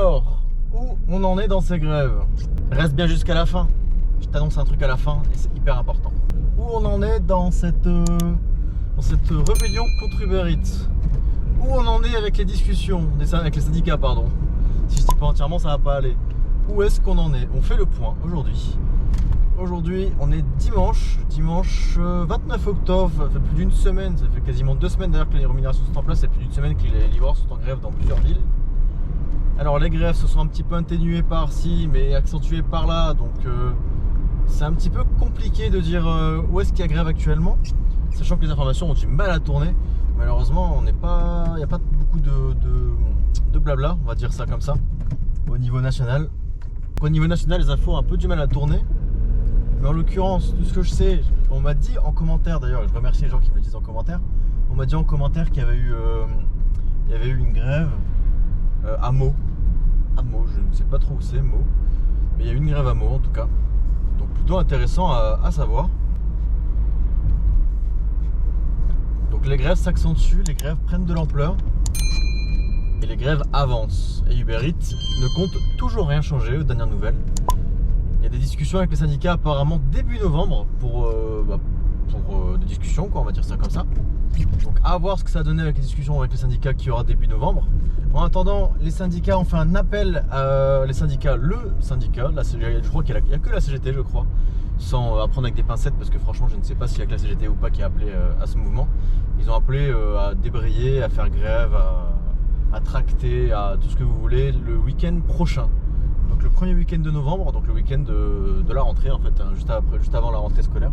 Alors, où on en est dans ces grèves? Reste bien jusqu'à la fin. Je t'annonce un truc à la fin et c'est hyper important. Où on en est dans cette rébellion contre Uber Eats? Où on en est avec les discussions, avec les syndicats, pardon. Si je dis pas entièrement, ça va pas aller. Où est-ce qu'on en est? On fait le point aujourd'hui. Aujourd'hui, on est dimanche 29 octobre, ça fait plus d'une semaine, ça fait quasiment 2 semaines d'ailleurs que les rémunérations sont en place, ça fait plus d'une semaine que les livreurs sont en grève dans plusieurs villes. Alors les grèves se sont un petit peu atténuées par-ci, mais accentuées par-là, donc c'est un petit peu compliqué de dire où est-ce qu'il y a grève actuellement, sachant que les informations ont du mal à tourner. Malheureusement, il n'y a pas beaucoup de blabla, on va dire ça comme ça, au niveau national. Au niveau national, les infos ont un peu du mal à tourner. Mais en l'occurrence, tout ce que je sais, on m'a dit en commentaire d'ailleurs, et je remercie les gens qui me le disent en commentaire, on m'a dit en commentaire qu'il y avait eu une grève à Meaux. À Meaux, je ne sais pas trop où c'est, Meaux. Mais il y a eu une grève à Meaux en tout cas. Donc plutôt intéressant à savoir. Donc les grèves s'accentuent, les grèves prennent de l'ampleur. Et les grèves avancent. Et Uber Eats ne compte toujours rien changer aux dernières nouvelles. Il y a des discussions avec les syndicats apparemment début novembre pour des discussions, quoi, on va dire ça comme ça. Donc à voir ce que ça a donné avec les discussions avec les syndicats qu'il y aura début novembre. En attendant, les syndicats ont fait un appel à le syndicat, je crois qu'il n'y a que la CGT, je crois, sans apprendre avec des pincettes parce que franchement je ne sais pas s'il y a que la CGT ou pas qui a appelé à ce mouvement. Ils ont appelé à débrayer, à faire grève, à tracter, à tout ce que vous voulez le week-end prochain. Donc le premier week-end de novembre, donc le week-end de la rentrée en fait, juste avant la rentrée scolaire.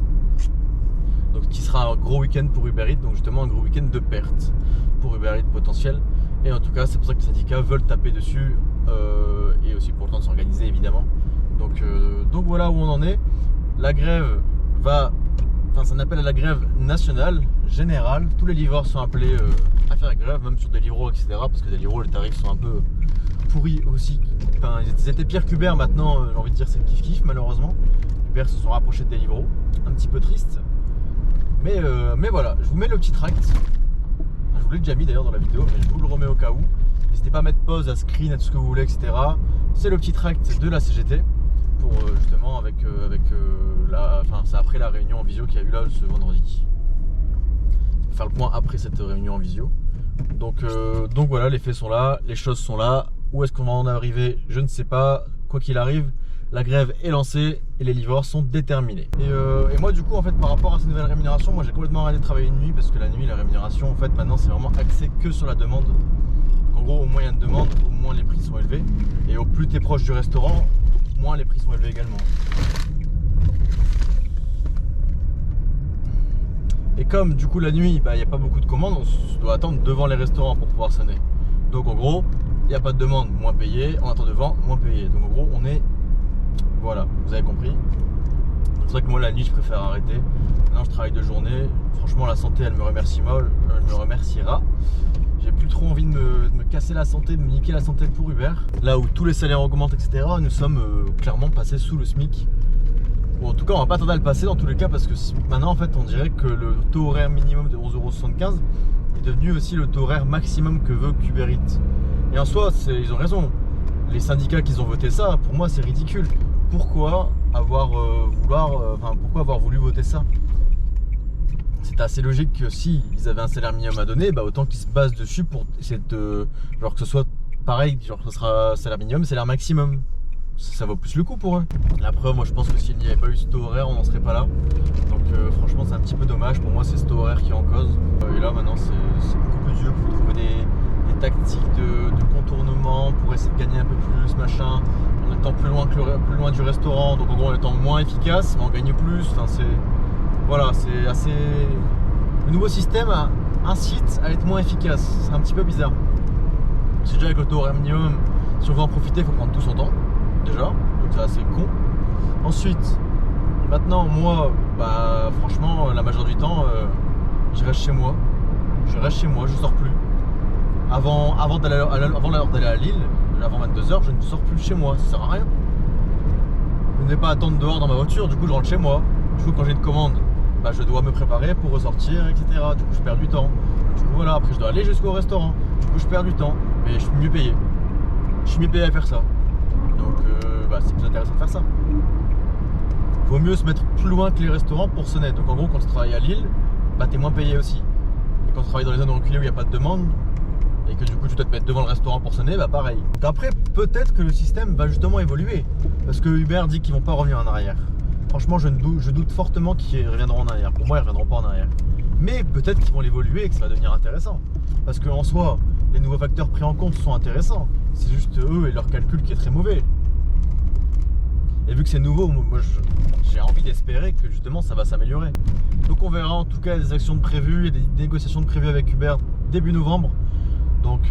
Donc qui sera un gros week-end pour Uber Eats, donc justement un gros week-end de perte pour Uber Eats potentiel. Et en tout cas c'est pour ça que les syndicats veulent taper dessus et aussi pour le temps de s'organiser évidemment. Donc voilà où on en est. La grève c'est un appel à la grève nationale, générale. Tous les livreurs sont appelés à faire grève, même sur des livreaux, etc. Parce que des livreaux, les tarifs sont un peu pourris aussi. Enfin, ils étaient pires qu'Uber, maintenant j'ai envie de dire c'est le kiff-kiff malheureusement. Uber se sont rapprochés des livreaux, un petit peu triste. Mais voilà, je vous mets le petit tract. Je vous l'ai déjà mis d'ailleurs dans la vidéo, mais je vous le remets au cas où. N'hésitez pas à mettre pause, à screen, à tout ce que vous voulez, etc. C'est le petit tract de la CGT. Pour justement c'est après la réunion en visio qu'il y a eu là ce vendredi. On va faire le point après cette réunion en visio. Donc voilà, les faits sont là, les choses sont là. Où est-ce qu'on va en arriver? Je ne sais pas. Quoi qu'il arrive, la grève est lancée et les livreurs sont déterminés. Et moi du coup en fait par rapport à ces nouvelles rémunérations, moi j'ai complètement arrêté de travailler une nuit parce que la nuit la rémunération en fait maintenant c'est vraiment axé que sur la demande. Donc en gros au moins il y a une demande, au moins les prix sont élevés. Et au plus tu es proche du restaurant, moins les prix sont élevés également. Et comme du coup la nuit, il n'y a pas beaucoup de commandes, on doit attendre devant les restaurants pour pouvoir sonner. Donc en gros, il n'y a pas de demande, moins payé, on attend devant, moins payé. Donc en gros, on est... Voilà, vous avez compris. C'est vrai que moi la nuit, je préfère arrêter. Maintenant, je travaille de journée. Franchement, la santé, elle me remerciera. J'ai plus trop envie de me casser la santé, de me niquer la santé pour Uber. Là où tous les salaires augmentent, etc., nous sommes clairement passés sous le SMIC. Bon, en tout cas, on va pas tarder à le passer dans tous les cas parce que maintenant, en fait, on dirait que le taux horaire minimum de 11,75 € est devenu aussi le taux horaire maximum que veut Uber Eats. Et en soi, ils ont raison. Les syndicats qui ont voté ça, pour moi, c'est ridicule. Pourquoi avoir voulu voter ça? C'est assez logique que si ils avaient un salaire minimum à donner, autant qu'ils se basent dessus pour essayer de... Genre que ce soit pareil, genre que ce sera salaire minimum, salaire maximum. Ça vaut plus le coup pour eux. La preuve, moi je pense que s'il n'y avait pas eu ce taux horaire, on n'en serait pas là. Donc franchement c'est un petit peu dommage, pour moi c'est ce taux horaire qui est en cause. Et là maintenant c'est beaucoup plus dur pour trouver des tactiques de contournement pour essayer de gagner un peu plus, machin. En étant plus loin du restaurant, donc en gros en étant moins efficace, mais on gagne plus. Enfin, voilà, c'est assez... Le nouveau système incite à être moins efficace, c'est un petit peu bizarre. C'est déjà avec le taux horaire minimum, si on veut en profiter, il faut prendre tout son temps, déjà, donc c'est assez con. Ensuite, maintenant, moi, franchement, la majorité du temps, je reste chez moi. Je sors plus. Avant l'heure d'aller à Lille, avant 22 h, je ne sors plus de chez moi, ça sert à rien. Je ne vais pas attendre dehors dans ma voiture, du coup je rentre chez moi. Du coup quand j'ai une commande, je dois me préparer pour ressortir, etc. Du coup je perds du temps. Du coup voilà, après je dois aller jusqu'au restaurant. Du coup je perds du temps, mais je suis mieux payé. je suis mieux payé à faire ça. Donc c'est plus intéressant de faire ça. Vaut mieux se mettre plus loin que les restaurants pour sonner. Donc en gros, quand tu travailles à Lille, t'es moins payé aussi. Et quand tu travailles dans les zones reculées où il n'y a pas de demande, et que du coup tu dois te mettre devant le restaurant pour sonner, pareil. Donc après, peut-être que le système va justement évoluer. Parce que Uber dit qu'ils vont pas revenir en arrière. Franchement, je doute fortement qu'ils reviendront en arrière. Pour moi, ils reviendront pas en arrière. Mais peut-être qu'ils vont l'évoluer et que ça va devenir intéressant. Parce qu'en soi, les nouveaux facteurs pris en compte sont intéressants. C'est juste eux et leur calcul qui est très mauvais. Et vu que c'est nouveau, moi j'ai envie d'espérer que justement ça va s'améliorer. Donc on verra, en tout cas des actions de prévues, il y a des négociations de prévues avec Uber début novembre. Donc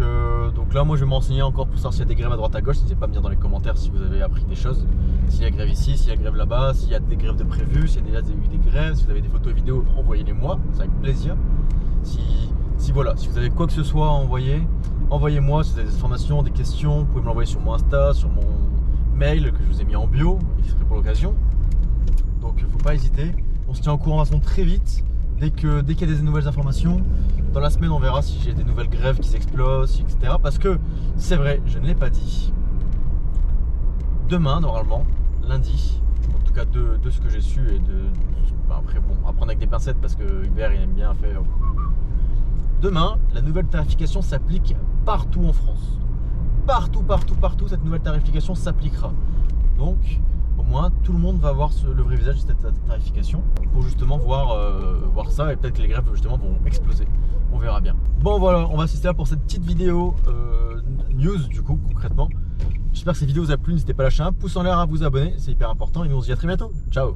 là moi je vais m'enseigner encore pour savoir s'il y a des grèves à droite à gauche. N'hésitez pas à me dire dans les commentaires si vous avez appris des choses. S'il y a grève ici, s'il y a grève là-bas, s'il y a des grèves de prévues, s'il y a déjà eu des grèves, si vous avez des photos et vidéos, envoyez-les moi, c'est avec plaisir. Si vous avez quoi que ce soit à envoyer, envoyez-moi. Si vous avez des informations, des questions, vous pouvez me l'envoyer sur mon Insta, sur mon mail que je vous ai mis en bio et qui serait pour l'occasion. Donc il ne faut pas hésiter. On se tient au courant de toute façon très vite. Dès qu'il y a des nouvelles informations, dans la semaine on verra si j'ai des nouvelles grèves qui s'explosent, etc. Parce que c'est vrai, je ne l'ai pas dit. Demain normalement, lundi, en tout cas de ce que j'ai su et après bon, à prendre avec des pincettes parce que Uber il aime bien faire. Demain, la nouvelle tarification s'applique partout en France. Partout, cette nouvelle tarification s'appliquera. Donc, au moins, tout le monde va voir le vrai visage de cette tarification pour justement voir ça et peut-être que les grèves justement vont exploser. On verra bien. Bon voilà, on va assister là pour cette petite vidéo news du coup, concrètement. J'espère que cette vidéo vous a plu. N'hésitez pas à lâcher un pouce en l'air, à vous abonner, c'est hyper important et nous on se dit à très bientôt. Ciao.